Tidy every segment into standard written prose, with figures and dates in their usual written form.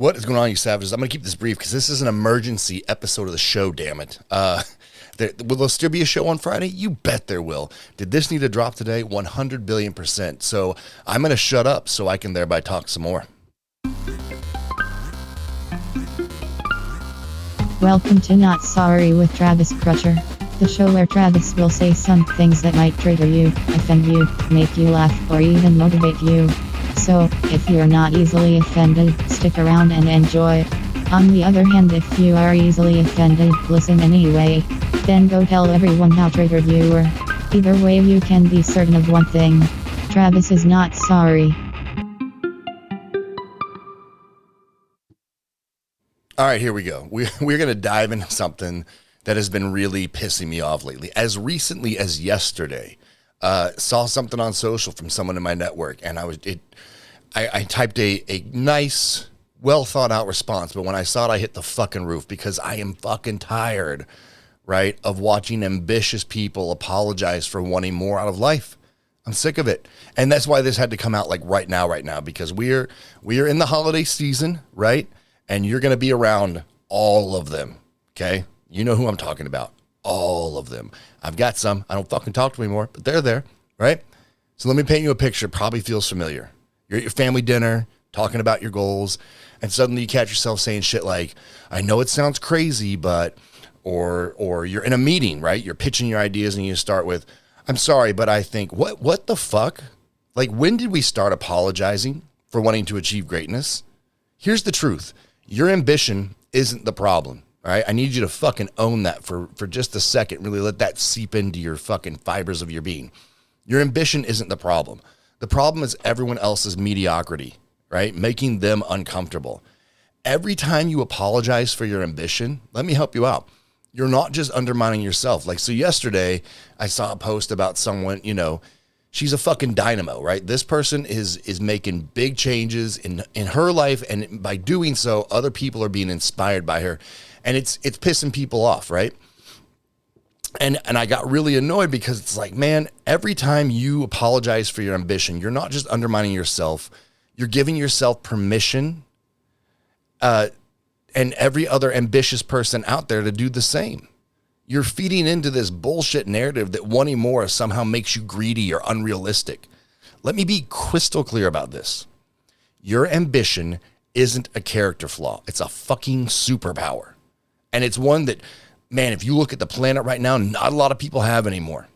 What is going on, you savages? I'm going to keep this brief because this is an emergency episode of the show, damn it. Will there still be a show on Friday? You bet there will. Did this need to drop today? 100 billion%. So I'm going to shut up so I can thereby talk some more. Welcome to Not Sorry with Travis Crutcher, the show where Travis will say some things that might trigger you, offend you, make you laugh, or even motivate you. So, if you're not easily offended, stick around and enjoy. On the other hand, if you are easily offended, listen anyway. Then go tell everyone how triggered you were. Either way, you can be certain of one thing. Travis is not sorry. All right, here we go. We're going to dive into something that has been really pissing me off lately. As recently as yesterday, saw something on social from someone in my network, and I typed a nice, well thought out response, but when I saw it, I hit the fucking roof because I am fucking tired, right, of watching ambitious people apologize for wanting more out of life. I'm sick of it. And that's why this had to come out like right now, because we are in the holiday season, right? And you're going to be around all of them, okay? You know who I'm talking about. All of them. I've got some. I don't fucking talk to them anymore, but they're there, right? So let me paint you a picture. Probably feels familiar. You're at your family dinner, talking about your goals, and suddenly you catch yourself saying shit like, I know it sounds crazy, but, or you're in a meeting, right? You're pitching your ideas and you start with, I'm sorry, but I think, what the fuck? Like, when did we start apologizing for wanting to achieve greatness? Here's the truth. Your ambition isn't the problem, all right? I need you to fucking own that for just a second. Really let that seep into your fucking fibers of your being. Your ambition isn't the problem. The problem is everyone else's mediocrity, right? Making them uncomfortable. Every time you apologize for your ambition, let me help you out. You're not just undermining yourself. Like, so yesterday I saw a post about someone, she's a fucking dynamo, right? This person is making big changes in her life, and by doing so, other people are being inspired by her, and it's pissing people off, right? And I got really annoyed because it's like, man, every time you apologize for your ambition, you're not just undermining yourself, you're giving yourself permission, and every other ambitious person out there to do the same. You're feeding into this bullshit narrative that wanting more somehow makes you greedy or unrealistic. Let me be crystal clear about this. Your ambition isn't a character flaw. It's a fucking superpower. And it's one that, man, if you look at the planet right now, not a lot of people have anymore.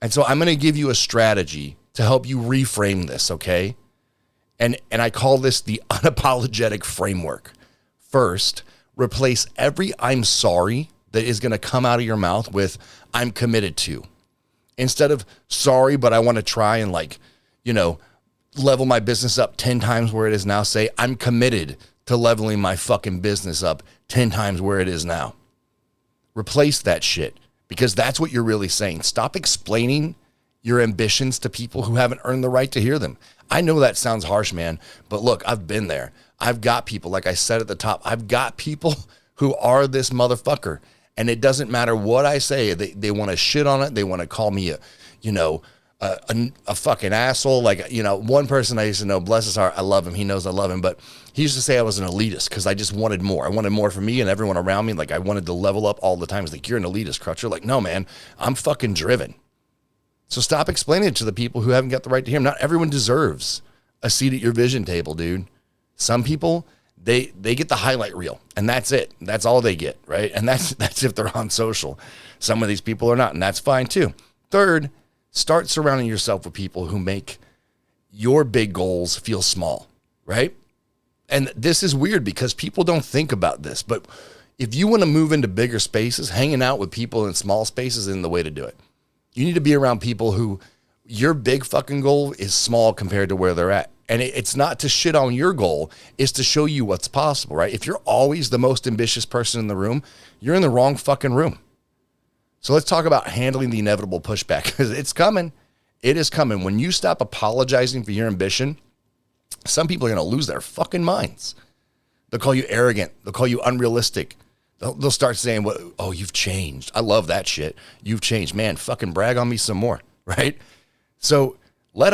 And so I'm going to give you a strategy to help you reframe this, okay? And I call this the Unapologetic Framework. First, replace every I'm sorry that is going to come out of your mouth with I'm committed to. Instead of sorry, but I want to try and level my business up 10 times where it is now, say I'm committed to leveling my fucking business up 10 times where it is now. Replace that shit, because that's what you're really saying. Stop explaining your ambitions to people who haven't earned the right to hear them. I know that sounds harsh, man, but look, I've been there. I've got people, like I said at the top, I've got people who are this motherfucker, and it doesn't matter what I say. They want to shit on it. They want to call me a fucking asshole. Like, one person I used to know, bless his heart, I love him. He knows I love him, but he used to say I was an elitist because I just wanted more. I wanted more for me and everyone around me. Like, I wanted to level up all the time. It's like, you're an elitist, Crutcher. Like, no, man, I'm fucking driven. So stop explaining it to the people who haven't got the right to hear them. Not everyone deserves a seat at your vision table, dude. Some people, they get the highlight reel, and that's it. That's all they get, right? And that's if they're on social. Some of these people are not, and that's fine too. Third, start surrounding yourself with people who make your big goals feel small, right? And this is weird because people don't think about this, but if you want to move into bigger spaces, hanging out with people in small spaces isn't the way to do it. You need to be around people who your big fucking goal is small compared to where they're at. And it's not to shit on your goal, it's to show you what's possible, right? If you're always the most ambitious person in the room, you're in the wrong fucking room. So let's talk about handling the inevitable pushback, because it's coming. It is coming. When you stop apologizing for your ambition, some people are going to lose their fucking minds. They'll call you arrogant. They'll call you unrealistic. They'll start saying, oh, you've changed. I love that shit. You've changed. Man, fucking brag on me some more, right? So let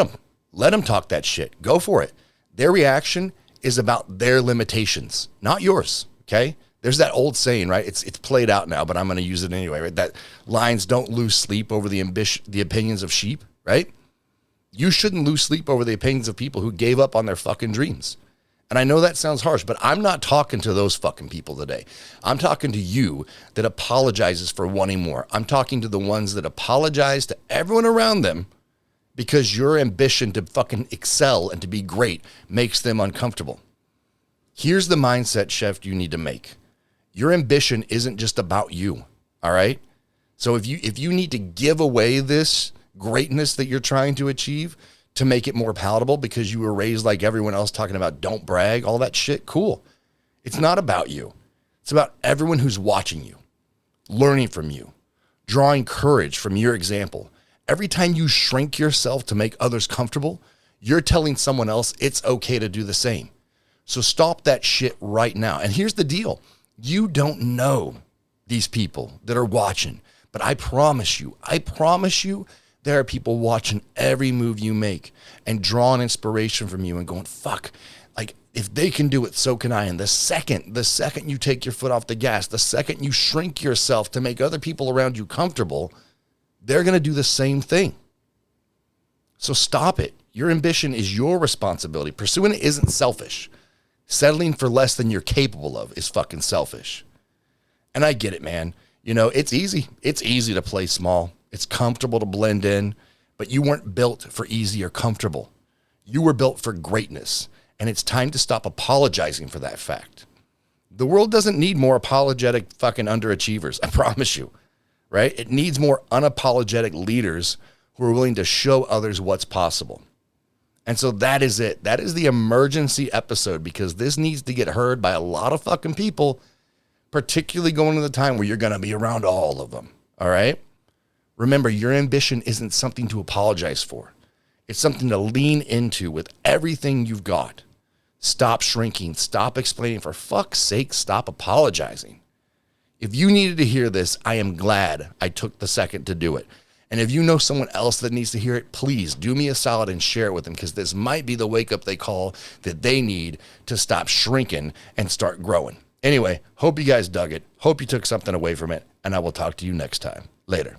them talk that shit. Go for it. Their reaction is about their limitations, not yours, okay? There's that old saying, right? It's played out now, but I'm going to use it anyway, right? That lions don't lose sleep over the opinions of sheep, right? You shouldn't lose sleep over the opinions of people who gave up on their fucking dreams. And I know that sounds harsh, but I'm not talking to those fucking people today. I'm talking to you that apologizes for wanting more. I'm talking to the ones that apologize to everyone around them because your ambition to fucking excel and to be great makes them uncomfortable. Here's the mindset shift you need to make. Your ambition isn't just about you, all right? So if you need to give away this greatness that you're trying to achieve to make it more palatable because you were raised like everyone else talking about don't brag, all that shit, cool. It's not about you. It's about everyone who's watching you, learning from you, drawing courage from your example. Every time you shrink yourself to make others comfortable, you're telling someone else it's okay to do the same. So stop that shit right now. And here's the deal. You don't know these people that are watching, but I promise you, there are people watching every move you make and drawing inspiration from you and going, fuck, like if they can do it, so can I. And the second you take your foot off the gas, the second you shrink yourself to make other people around you comfortable, they're going to do the same thing. So stop it. Your ambition is your responsibility. Pursuing it isn't selfish. Settling for less than you're capable of is fucking selfish. And I get it, man. You know, it's easy. It's easy to play small. It's comfortable to blend in, but you weren't built for easy or comfortable. You were built for greatness, and it's time to stop apologizing for that fact. The world doesn't need more apologetic fucking underachievers, I promise you, right? It needs more unapologetic leaders who are willing to show others what's possible. And so that is it. That is the emergency episode because this needs to get heard by a lot of fucking people, particularly going into the time where you're going to be around all of them, all right? Remember, your ambition isn't something to apologize for. It's something to lean into with everything you've got. Stop shrinking. Stop explaining. For fuck's sake, stop apologizing. If you needed to hear this, I am glad I took the second to do it. And if you know someone else that needs to hear it, please do me a solid and share it with them because this might be the wake-up they call that they need to stop shrinking and start growing. Anyway, hope you guys dug it. Hope you took something away from it, and I will talk to you next time. Later.